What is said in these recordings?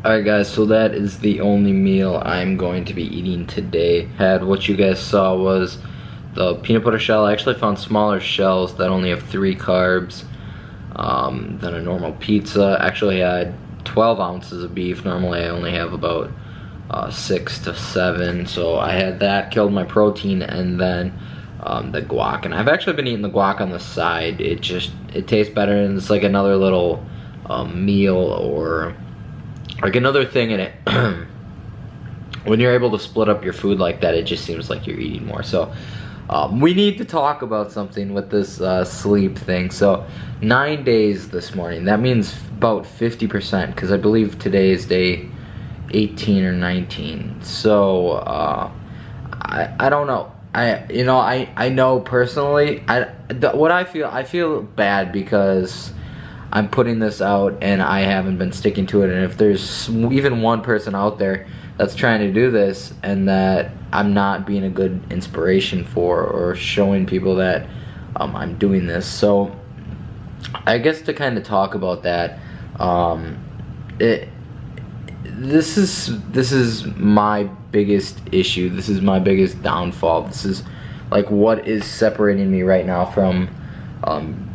Alright guys, so that is the only meal I'm going to be eating today. What you guys saw was the peanut butter shell. I actually found smaller shells that only have 3 carbs than a normal pizza. Actually had 12 ounces of beef. Normally I only have about 6 to 7. So I had that, killed my protein, and then the guac. And I've actually been eating the guac on the side. It tastes better, and it's like another little meal, or like another thing in it. When you're able to split up your food like that, it just seems like you're eating more. So we need to talk about something with this sleep thing. So 9 days this morning, that means about 50%, because I believe today is day 18 or 19. So I don't know. I know personally, what I feel bad because I'm putting this out and I haven't been sticking to it. And if there's even one person out there that's trying to do this and that I'm not being a good inspiration for, or showing people that I'm doing this. So I guess to kind of talk about that, this is my biggest issue. This is my biggest downfall. This is like what is separating me right now from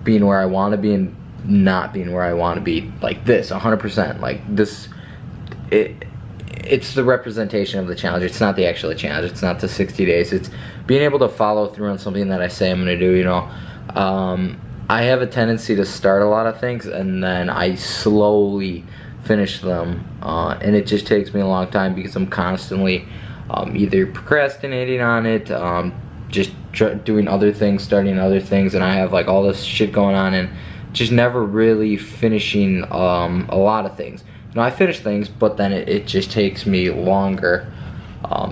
being where I want to be and not being where I want to be. Like this, 100%. Like this, it's the representation of the challenge. It's not the actual challenge. It's not the 60 days. It's being able to follow through on something that I say I'm going to do. You know, I have a tendency to start a lot of things and then I slowly finish them, and it just takes me a long time because I'm constantly either procrastinating on it, just doing other things, starting other things, and I have like all this shit going on and just never really finishing a lot of things. You know, I finish things, but then it just takes me longer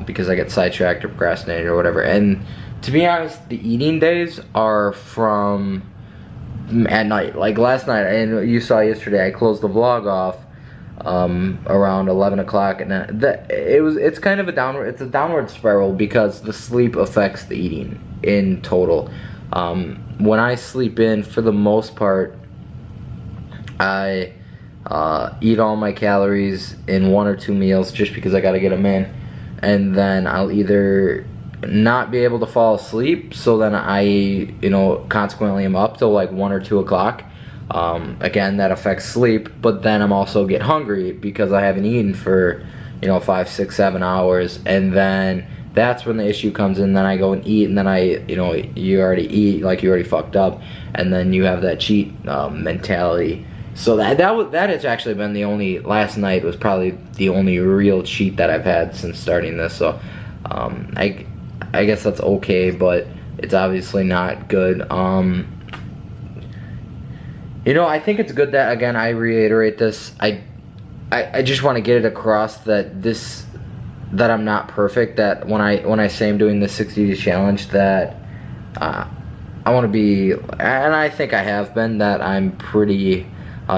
because I get sidetracked or procrastinated or whatever. And to be honest, the eating days are from at night. Like last night, and you saw yesterday, I closed the vlog off around 11 o'clock, and it's kind of a downward spiral because the sleep affects the eating in total. When I sleep in, for the most part, I eat all my calories in 1 or 2 meals just because I gotta get them in, and then I'll either not be able to fall asleep, so then I, you know, consequently am up till like 1 or 2 o'clock. Again, that affects sleep, but then I'm also get hungry because I haven't eaten for, you know, 5, 6, 7 hours, and then that's when the issue comes in. Then I go and eat, and then you know, you already eat, like you already fucked up, and then you have that cheat mentality. So that has actually been the only, last night was probably the only real cheat that I've had since starting this. So I guess that's okay, but it's obviously not good. You know, I think it's good that, again, I reiterate this. I just want to get it across that that I'm not perfect. That when I say I'm doing this 60-day challenge, that I want to be, and I think I have been, that I'm pretty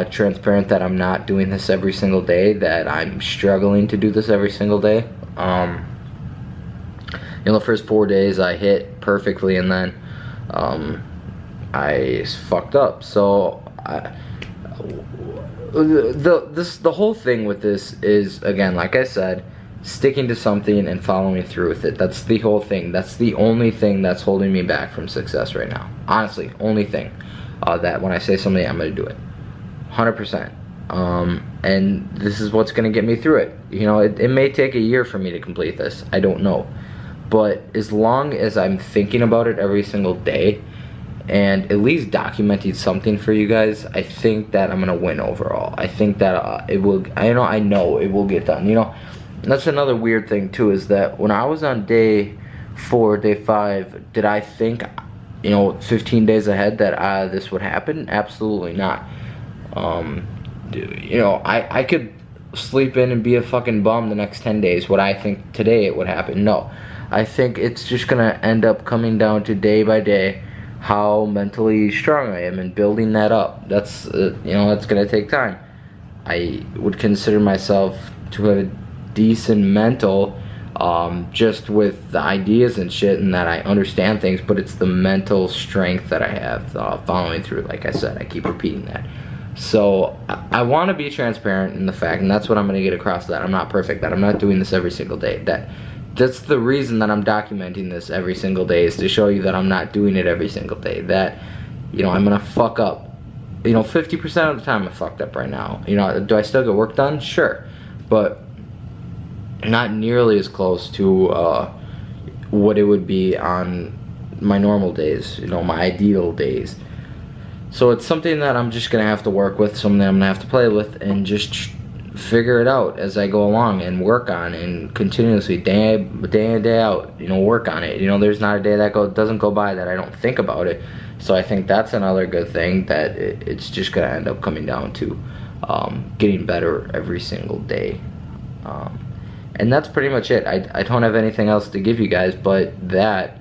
transparent that I'm not doing this every single day. That I'm struggling to do this every single day. You know, the first 4 days I hit perfectly, and then I fucked up. So the whole thing with this is, again, like I said, sticking to something and following through with it. That's the whole thing. That's the only thing that's holding me back from success right now. Honestly, only thing. That when I say something, I'm gonna do it, 100%. And this is what's gonna get me through it. You know, it may take a year for me to complete this. I don't know, but as long as I'm thinking about it every single day, and at least documenting something for you guys, I think that I'm gonna win overall. I think that it will. I know it will get done. You know, that's another weird thing too, is that when I was on day 4, day 5, did I think, you know, 15 days ahead that this would happen? Absolutely not. You know, I could sleep in and be a fucking bum the next 10 days. Would I think today it would happen? No. I think it's just gonna end up coming down to day by day how mentally strong I am and building that up. That's you know, that's gonna take time. I would consider myself to have a decent mental, just with the ideas and shit, and that I understand things, but it's the mental strength that I have following through. Like I said, I keep repeating that. So I want to be transparent in the fact, and that's what I'm going to get across, that I'm not perfect, that I'm not doing this every single day. That's the reason that I'm documenting this every single day, is to show you that I'm not doing it every single day. That, you know, I'm going to fuck up. You know, 50% of the time I fucked up right now. You know, do I still get work done? Sure. But not nearly as close to what it would be on my normal days, you know, my ideal days. So it's something that I'm just gonna have to work with, something I'm gonna have to play with, and just figure it out as I go along and work on, and continuously day in, day out, you know, work on it. You know, there's not a day that doesn't go by that I don't think about it. So I think that's another good thing, that it's just gonna end up coming down to getting better every single day. And that's pretty much it. I don't have anything else to give you guys but that.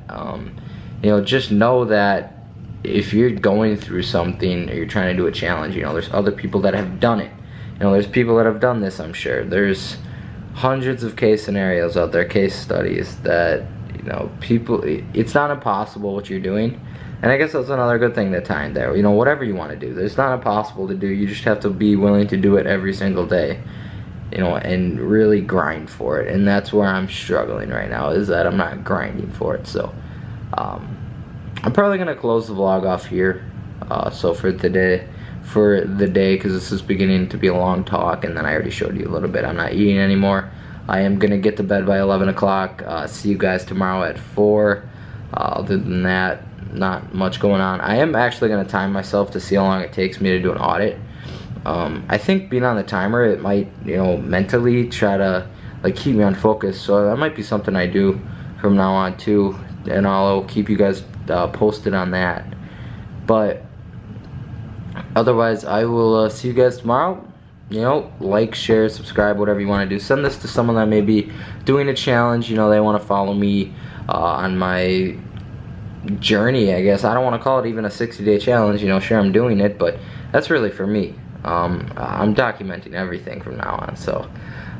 You know, just know that if you're going through something, or you're trying to do a challenge, you know, there's other people that have done it. You know, there's people that have done this, I'm sure. There's hundreds of case scenarios out there, case studies, that, you know, people, it's not impossible what you're doing. And I guess that's another good thing to tie in there. You know, whatever you want to do, it's not impossible to do. You just have to be willing to do it every single day, you know, and really grind for it. And that's where I'm struggling right now, is that I'm not grinding for it. So I'm probably gonna close the vlog off here. So for the day, because this is beginning to be a long talk, and then I already showed you a little bit. I'm not eating anymore. I am gonna get to bed by 11 o'clock. See you guys tomorrow at 4. Other than that, not much going on. I am actually gonna time myself to see how long it takes me to do an audit. I think being on the timer, it might, you know, mentally try to like keep me on focus. So that might be something I do from now on too, and I'll keep you guys posted on that. But otherwise, I will see you guys tomorrow. You know, like, share, subscribe, whatever you want to do. Send this to someone that may be doing a challenge. You know, they want to follow me on my journey, I guess. I don't want to call it even a 60-day challenge. You know, sure, I'm doing it, but that's really for me. I'm documenting everything from now on. So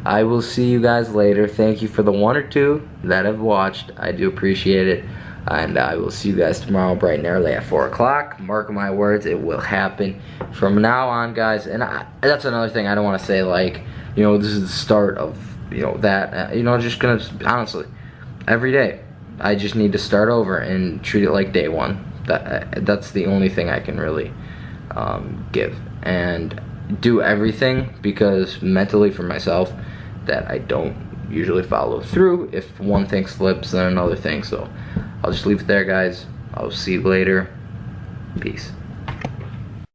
I will see you guys later. Thank you for the 1 or 2 that have watched. I do appreciate it. And I will see you guys tomorrow bright and early at 4 o'clock. Mark my words, it will happen from now on, guys. And that's another thing I don't want to say, like, you know, this is the start of, you know, that. You know, just gonna, honestly, every day, I just need to start over and treat it like day one. That's the only thing I can really give. And do everything, because mentally for myself, that I don't usually follow through. If one thing slips, then another thing. So I'll just leave it there, guys. I'll see you later. Peace.